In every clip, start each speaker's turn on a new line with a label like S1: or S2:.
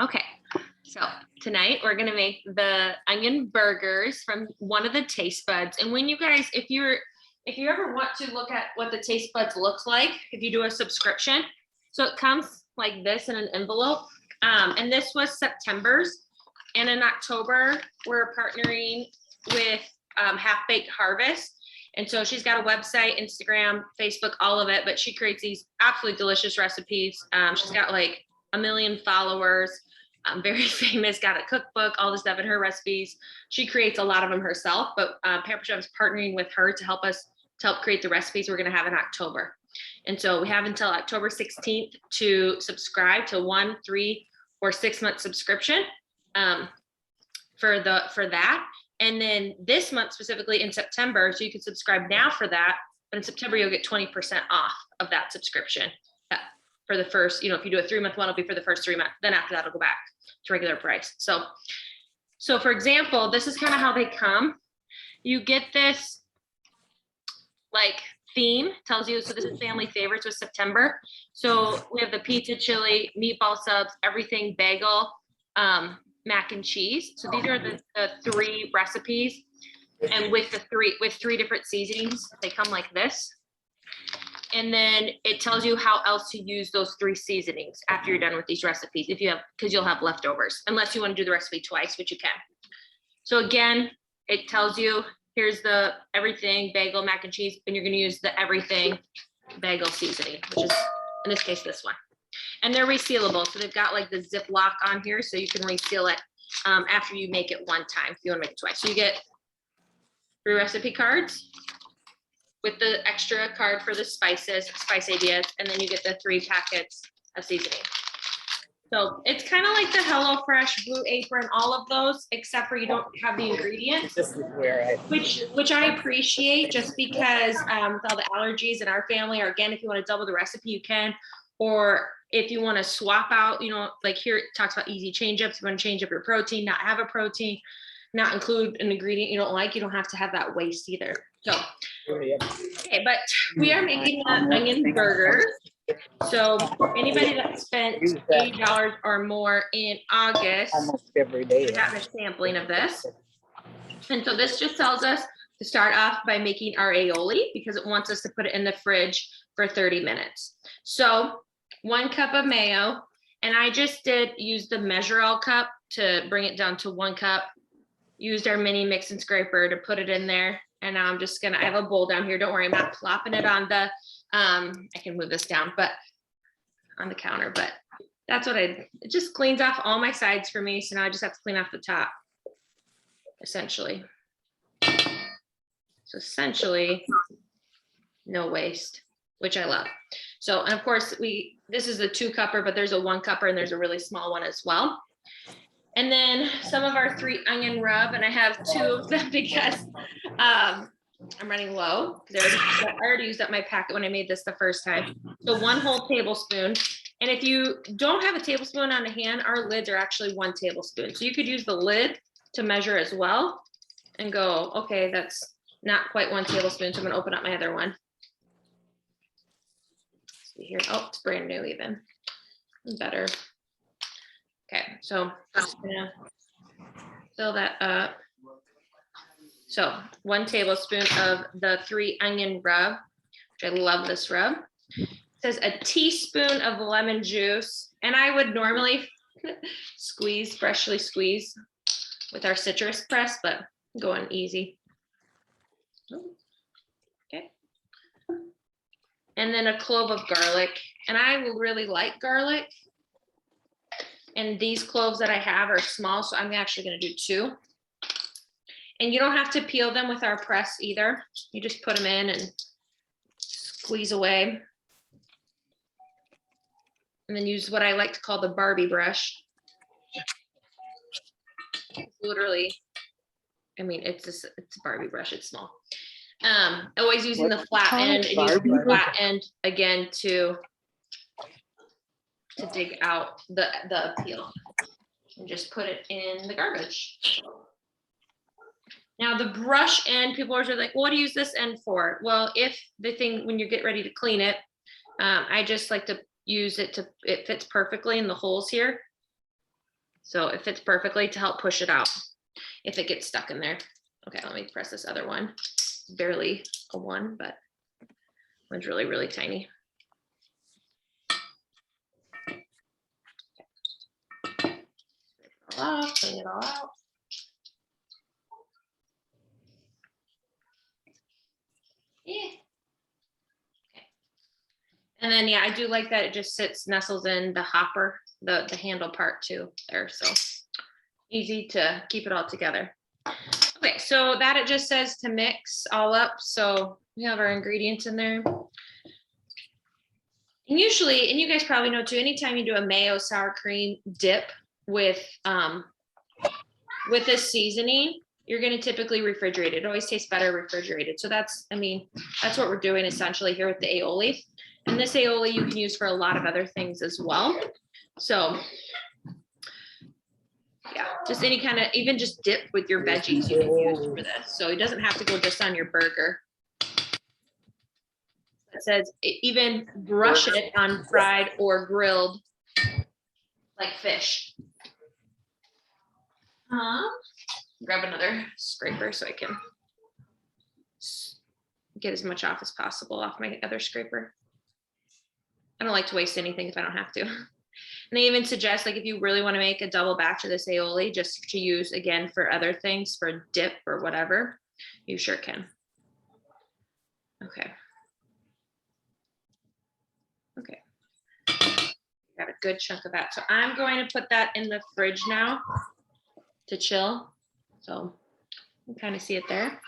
S1: Okay, so tonight we're gonna make the onion burgers from one of the taste buds. And when you guys, if you ever want to look at what the taste buds looks like, if you do a subscription, so it comes like this in an envelope. And this was September's. And in October, we're partnering with Half Baked Harvest. And so she's got a website, Instagram, Facebook, all of it, but she creates these absolutely delicious recipes. She's got like 1 million followers, very famous, got a cookbook, all this stuff in her recipes. She creates a lot of them herself, but Pampered Chef is partnering with her to help create the recipes we're gonna have in October. And so we have until October 16th to subscribe to 1, 3, or 6 month subscription for that. And then this month specifically in September, so you can subscribe now for that, but in September you'll get 20% off of that subscription for the first, if you do a 3-month one, it'll be for the first 3 months. Then after that, it'll go back to regular price. So for example, this is kind of how they come. You get this like theme, tells you, so this is family favorites with September. So we have the pizza, chili, meatball subs, everything bagel, mac and cheese. So these are the 3 recipes, and with 3 different seasonings, they come like this. And then it tells you how else to use those 3 seasonings after you're done with these recipes, because you'll have leftovers, unless you want to do the recipe twice, which you can. So again, it tells you, here's the everything bagel mac and cheese, and you're going to use the everything bagel seasoning, which is in this case this one. And they're resealable, so they've got like the Ziploc on here, so you can reseal it after you make it one time if you want to make it twice. So you get 3 recipe cards with the extra card for the spice ideas, and then you get the 3 packets of seasoning. So it's kind of like the HelloFresh, Blue Apron, all of those, except for you don't have the ingredients, which I appreciate, just because with all the allergies in our family, or again, if you want to double the recipe, you can, or if you want to swap out, like here it talks about easy change-ups. You want to change up your protein, not have a protein, not include an ingredient you don't like, you don't have to have that waste either. So, okay, but we are making the onion burgers. So anybody that spent $80 or more in August,
S2: almost every day,
S1: got a sampling of this. And so this just tells us to start off by making our aioli, because it wants us to put it in the fridge for 30 minutes. So 1 cup of mayo, and I just use the Measure-All cup to bring it down to 1 cup. Used our mini mix and scraper to put it in there. And now I have a bowl down here. Don't worry, I'm not plopping it on the, I can move this down, but on the counter, but that's what it just cleans off all my sides for me. So now I just have to clean off the top, essentially. So essentially no waste, which I love. So, and of course this is a 2-cupper, but there's a 1-cupper and there's a really small one as well. And then some of our 3 onion rub, and I have 2 of them because I'm running low. I already used up my packet when I made this the first time. So 1 whole tablespoon. And if you don't have a tablespoon on hand, our lids are actually 1 tablespoon. So you could use the lid to measure as well and go, okay, that's not quite 1 tablespoon. So I'm gonna open up my other one. Let's see here. Oh, it's brand new even. Better. Okay, so I'm just gonna fill that up. So 1 tablespoon of the 3 onion rub, which I love this rub. It says a teaspoon of lemon juice, and I would normally freshly squeeze with our citrus press, but I'm going easy. Okay. And then a clove of garlic, and I really like garlic. And these cloves that I have are small, so I'm actually going to do 2. And you don't have to peel them with our press either. You just put them in and squeeze away. And then use what I like to call the Barbie brush. Literally, I mean, it's a Barbie brush, it's small. Always using the flat end, and using the flat end again to dig out the peel, and just put it in the garbage. Now the brush end, people are like, what do you use this end for? Well, when you get ready to clean it, I just like to use it it fits perfectly in the holes here. So it fits perfectly to help push it out if it gets stuck in there. Okay, let me press this other one. Barely a 1, but one's really, really tiny. Scrape it all off, clean it all out. Yeah. Okay. And then, yeah, I do like that it just nestles in the hopper, the handle part too there. So easy to keep it all together. Okay, so that it just says to mix all up. So we have our ingredients in there. And usually, and you guys probably know too, anytime you do a mayo sour cream dip with this seasoning, you're going to typically refrigerate it. It always tastes better refrigerated. So that's, I mean, that's what we're doing essentially here with the aioli. And this aioli you can use for a lot of other things as well. So yeah, just any kind of, even just dip with your veggies you can use for this. So it doesn't have to go just on your burger. It says even brush it on fried or grilled like fish. Grab another scraper so I can get as much off as possible off my other scraper. I don't like to waste anything if I don't have to. And they even suggest, like, if you really want to make a double batch of this aioli just to use again for other things, for dip or whatever, you sure can. Okay. Okay. Got a good chunk of that. So I'm going to put that in the fridge now to chill. So you can kind of see it there.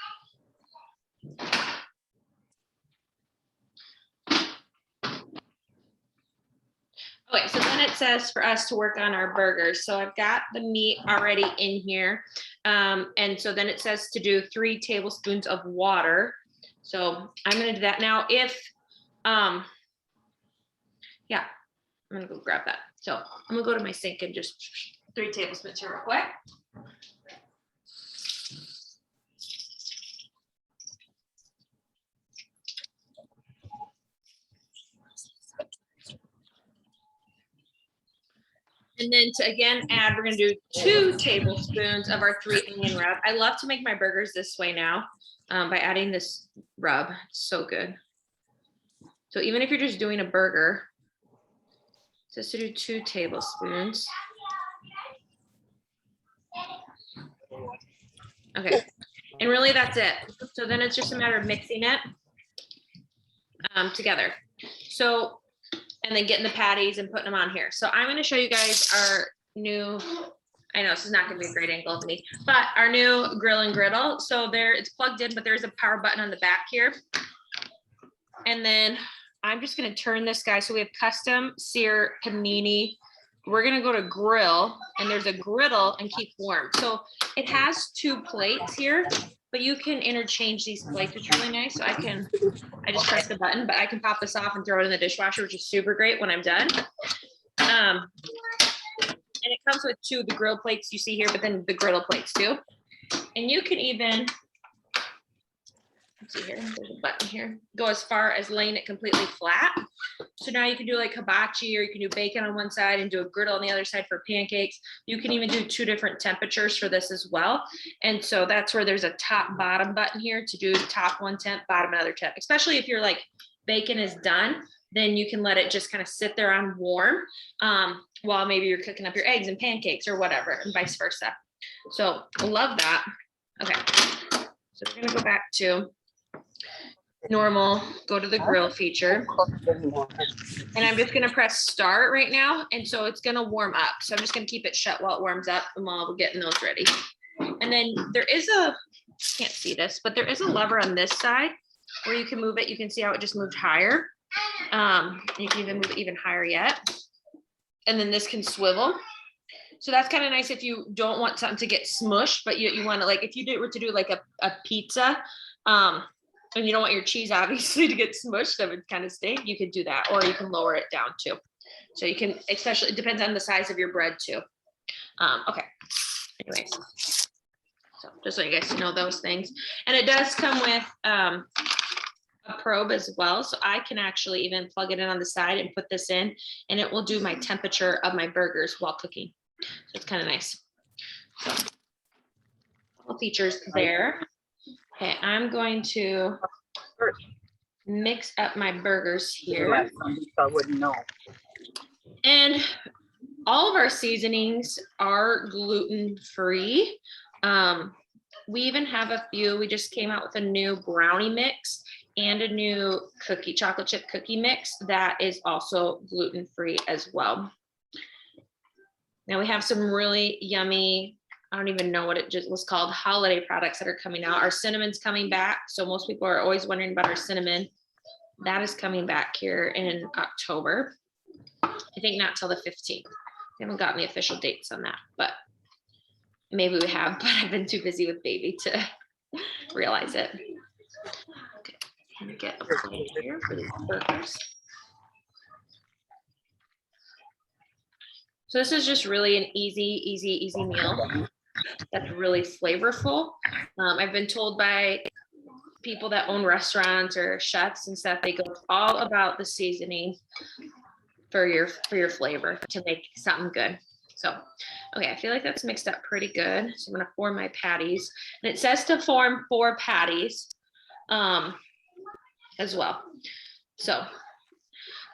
S1: Okay, so then it says for us to work on our burgers. So I've got the meat already in here. And so then it says to do 3 tablespoons of water. So I'm gonna do that now. If, yeah, I'm gonna go grab that. So I'm gonna go to my sink and just 3 tablespoons here real quick. And then to again add, we're gonna do 2 tablespoons of our 3 onion rub. I love to make my burgers this way now by adding this rub. It's so good. So even if you're just doing a burger, just to do 2 tablespoons. Okay, and really that's it. So then it's just a matter of mixing it together. So, and then getting the patties and putting them on here. So I'm going to show you guys our new, I know this is not going to be a great angle of me, but our new grill and griddle. So there, it's plugged in, but there's a power button on the back here. And then I'm just going to turn this guy. So we have custom sear panini. We're going to go to grill, and there's a griddle and keep warm. So it has 2 plates here, but you can interchange these plates, which is really nice. So I just press the button, but I can pop this off and throw it in the dishwasher, which is super great when I'm done. And it comes with 2 of the grill plates you see here, but then the griddle plates too. And you can even, let's see here, there's a button here, go as far as laying it completely flat. So now you can do like hibachi, or you can do bacon on one side and do a griddle on the other side for pancakes. You can even do 2 different temperatures for this as well. And so that's where there's a top bottom button here to do top 1 temp, bottom another temp, especially if you're like bacon is done, then you can let it just kind of sit there on warm while maybe you're cooking up your eggs and pancakes or whatever, and vice versa. So I love that. Okay, so we're gonna go back to normal, go to the grill feature. And I'm just gonna press start right now. And so it's gonna warm up. So I'm just gonna keep it shut while it warms up and while we're getting those ready. And then there is can't see this, but there is a lever on this side where you can move it. You can see how it just moved higher. You can even move it even higher yet. And then this can swivel. So that's kind of nice if you don't want something to get smushed, but you want to, like, if you were to do like a pizza, and you don't want your cheese obviously to get smushed, that would kind of stink, you could do that, or you can lower it down too. So you can, especially, it depends on the size of your bread too. Okay, anyways, so just so you guys know those things. And it does come with a probe as well. So I can actually even plug it in on the side and put this in, and it will do my temperature of my burgers while cooking. So it's kind of nice. So, all features there. Okay, I'm going to mix up my burgers here.
S2: I wouldn't know.
S1: And all of our seasonings are gluten-free. We even have a few, we just came out with a new brownie mix and a new chocolate chip cookie mix that is also gluten-free as well. Now we have some really yummy, I don't even know what it just was called, holiday products that are coming out. Our cinnamon's coming back. So most people are always wondering about our cinnamon. That is coming back here in October. I think not till the 15th. We haven't gotten the official dates on that, but maybe we have, but I've been too busy with baby to realize it. Okay, I'm gonna get a plate here for these burgers. So this is just really an easy meal that's really flavorful. I've been told by people that own restaurants or chefs and stuff, they go all about the seasoning for your flavor to make something good. So, okay, I feel like that's mixed up pretty good. So I'm gonna form my patties. And it says to form 4 patties as well. So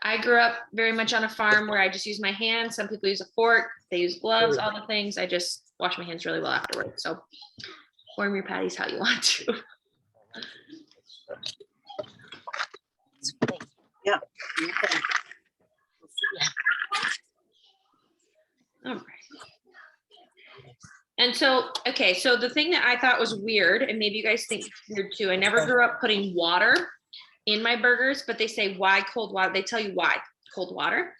S1: I grew up very much on a farm where I just use my hands. Some people use a fork, they use gloves, all the things. I just wash my hands really well afterwards. So form your patties how you want to.
S2: Yeah.
S1: All right. And so, okay, so the thing that I thought was weird, and maybe you guys think it's weird too, I never grew up putting water in my burgers, but they say why cold water? They tell you why cold water.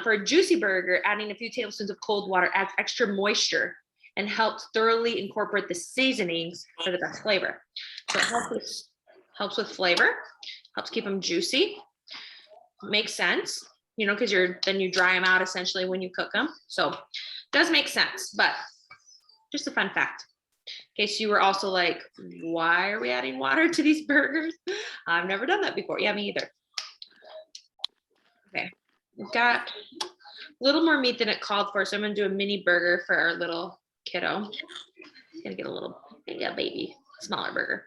S1: For a juicy burger, adding a few tablespoons of cold water adds extra moisture and helps thoroughly incorporate the seasonings for the best flavor. So it helps with flavor, helps keep them juicy. Makes sense, you know, because then you dry them out essentially when you cook them. So it does make sense, but just a fun fact. In case you were also like, why are we adding water to these burgers? I've never done that before. Yeah, me either. Okay, we've got a little more meat than it called for, so I'm gonna do a mini burger for our little kiddo. He's gonna get a little baby, smaller burger.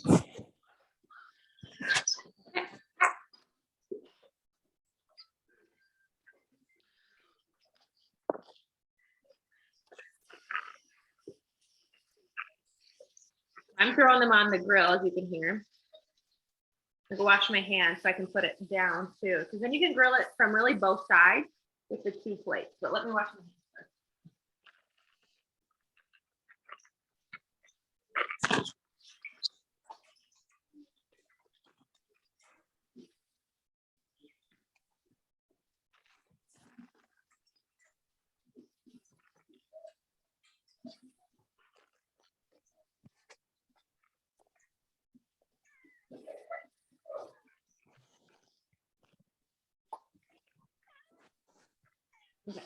S1: Okay. I'm throwing them on the grill, as you can hear. I'm gonna wash my hands so I can put it down too, because then you can grill it from really both sides with the 2 plates. But let me wash my hands first. Okay.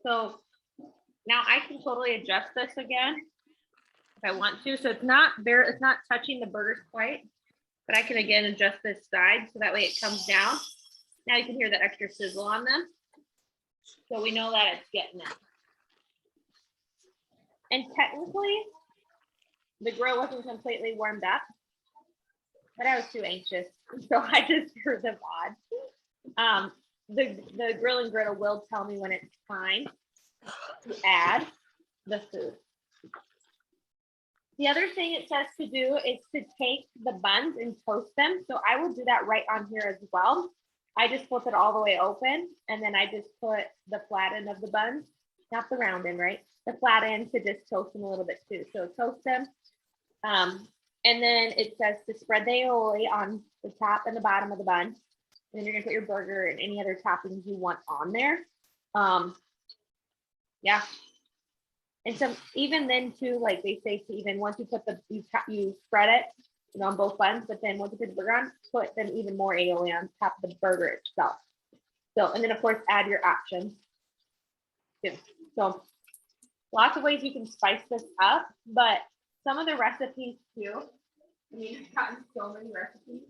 S1: So now I can totally adjust this again if I want to. So it's not touching the burgers quite, but I can again adjust this side so that way it comes down. Now you can hear the extra sizzle on them. So we know that it's getting it. And technically, the grill wasn't completely warmed up, but I was too anxious, so I just threw them on. The grill and griddle will tell me when it's time to add the food. The other thing it says to do is to take the buns and toast them. So I will do that right on here as well. I just flip it all the way open, and then I just put the flat end of the buns, not the round end, right? The flat end to just toast them a little bit too. So toast them. And then it says to spread the aioli on the top and the bottom of the bun. And then you're gonna put your burger and any other toppings you want on there. Yeah. And so even then too, like they say to even once you put you spread it, you know, on both buns, but then once you put the burger on, put then even more aioli on top of the burger itself. So, and then of course, add your options too. So lots of ways you can spice this up, but some of the recipes too, I mean, I've gotten so many recipes.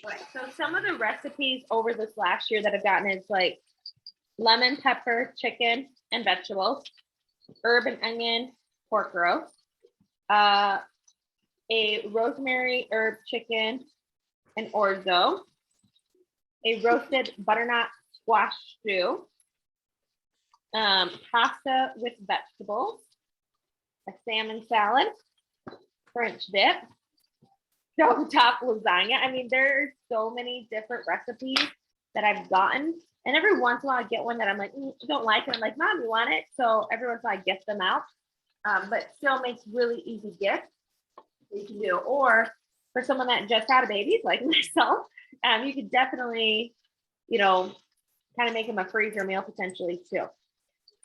S1: Okay, so some of the recipes over this last year that I've gotten is like lemon pepper chicken and vegetables, herb and onion pork roast, a rosemary herb chicken and orzo, a roasted butternut squash stew, pasta with vegetables, a salmon salad, French dip, stovetop lasagna. I mean, there's so many different recipes that I've gotten. And every once in a while I get one that I'm like, I don't like it. I'm like, Mom, you want it? So every once in a while I get them out. But still makes really easy gifts you can do. Or for someone that just had a baby, like myself, you could definitely, you know, kind of make them a freezer meal potentially too.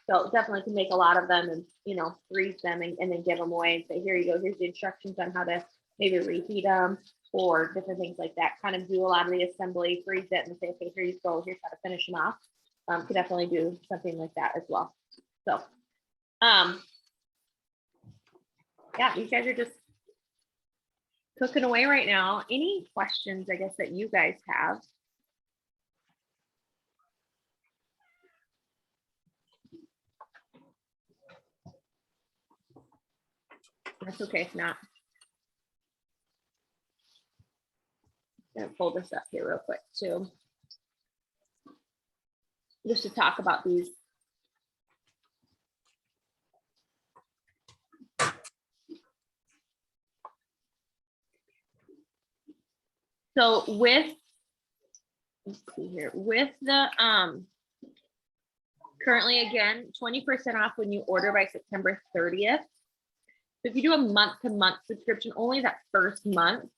S1: So definitely can make a lot of them and, you know, freeze them and then give them away and say, here you go. Here's the instructions on how to maybe reheat them or different things like that. Kind of do a lot of the assembly, freeze it and say, okay, here you go. Here's how to finish them off. Could definitely do something like that as well. So, yeah, these guys are just cooking away right now. Any questions, I guess, that you guys have? That's okay if not. I'm gonna pull this up here real quick too. Just to talk about these. So with, let's see here, with the currently again, 20% off when you order by September 30th. So if you do a month-to-month subscription, only that first month,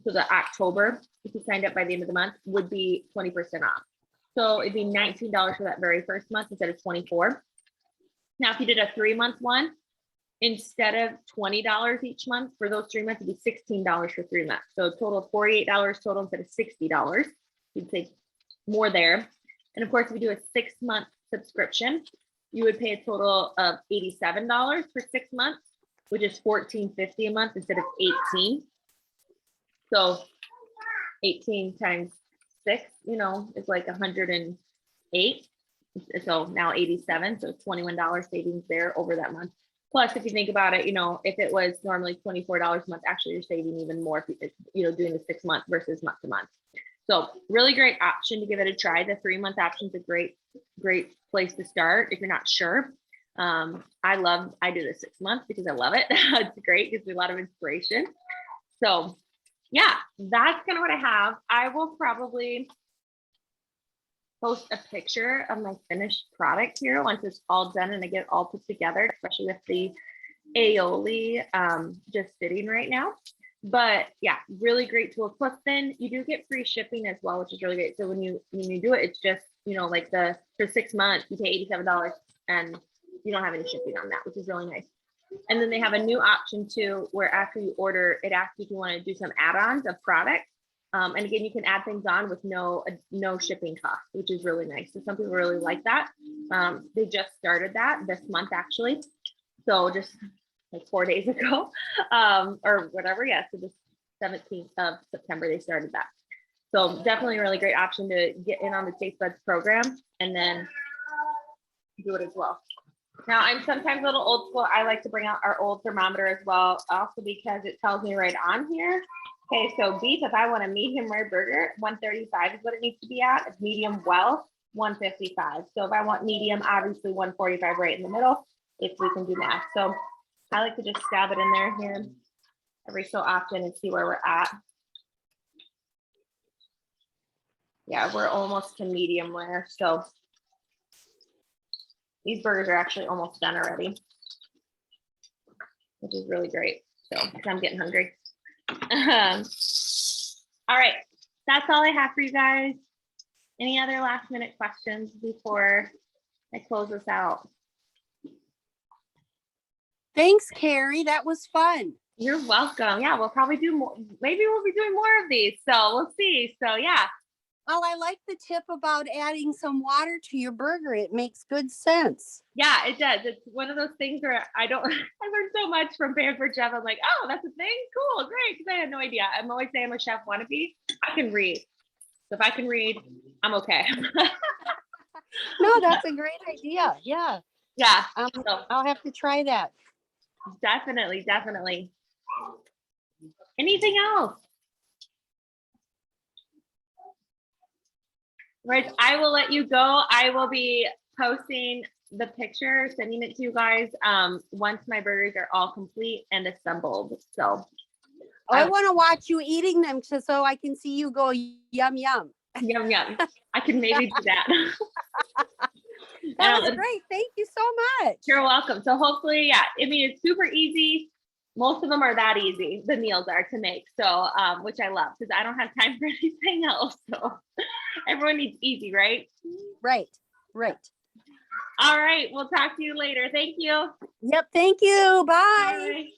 S1: so the October, if you signed up by the end of the month, would be 20% off. So it'd be $19 for that very first month instead of $24. Now, if you did a 3-month one, instead of $20 each month for those 3 months, it'd be $16 for 3 months. So a total of $48 total instead of $60. You'd save more there. And of course, if you do a 6-month subscription, you would pay a total of $87 for 6 months, which is $14.50 a month instead of $18. So 18 times 6, you know, is like 108. So now 87, so $21 savings there over that month. Plus, if you think about it, you know, if it was normally $24 a month, actually you're saving even more if you know, doing the 6 month versus month to month. So really great option to give it a try. The 3-month option is a great place to start if you're not sure. I do the 6 months because I love it. It's great, gives me a lot of inspiration. So yeah, that's kind of what I have. I will probably post a picture of my finished product here once it's all done and I get it all put together, especially with the aioli just sitting right now. But yeah, really great tool. Plus then you do get free shipping as well, which is really great. So when you do it, it's just, you know, like for 6 months, you pay $87 and you don't have any shipping on that, which is really nice. And then they have a new option too, where after you order, it asks if you want to do some add-ons of product. And again, you can add things on with no shipping cost, which is really nice. So some people really like that. They just started that this month, actually. So just like 4 days ago, or whatever. Yeah, so the 17th of September, they started that. So definitely a really great option to get in on the Taste Buds program and then do it as well. Now, I'm sometimes a little old school. I like to bring out our old thermometer as well, also because it tells me right on here. Okay, so beef, if I want a medium rare burger, 135 is what it needs to be at. If medium well, 155. So if I want medium, obviously 145 right in the middle, if we can do math. So I like to just stab it in there here every so often and see where we're at. Yeah, we're almost to medium rare. So these burgers are actually almost done already, which is really great. So I'm getting hungry. All right, that's all I have for you guys. Any other last minute questions before I close this out?
S2: Thanks, Carrie. That was fun.
S1: You're welcome. Yeah, we'll probably do more. Maybe we'll be doing more of these. So we'll see. So yeah,
S2: Oh, I like the tip about adding some water to your burger. It makes good sense.
S1: Yeah, it does. It's one of those things where I don't, I learned so much from Pampered Chef. I'm like, oh, that's a thing? Cool, great. Because I had no idea. I'm always saying I'm a chef wannabe. I can read. So if I can read, I'm okay.
S2: No, that's a great idea. Yeah.
S1: Yeah, so
S2: I'll have to try that.
S1: definitely, definitely. Anything else? Right, I will let you go. I will be posting the picture, sending it to you guys once my burgers are all complete and assembled. So
S2: I want to watch you eating them so I can see you go yum yum.
S1: yum yum. I can maybe do that.
S2: That was great. Thank you so much.
S1: You're welcome. So hopefully, yeah, I mean, it's super easy. Most of them are that easy, the meals are to make. So, which I love because I don't have time for anything else. So everyone needs easy, right?
S2: Right. Right.
S1: All right. We'll talk to you later. Thank you.
S2: Yep. Thank you. Bye.
S1: Bye.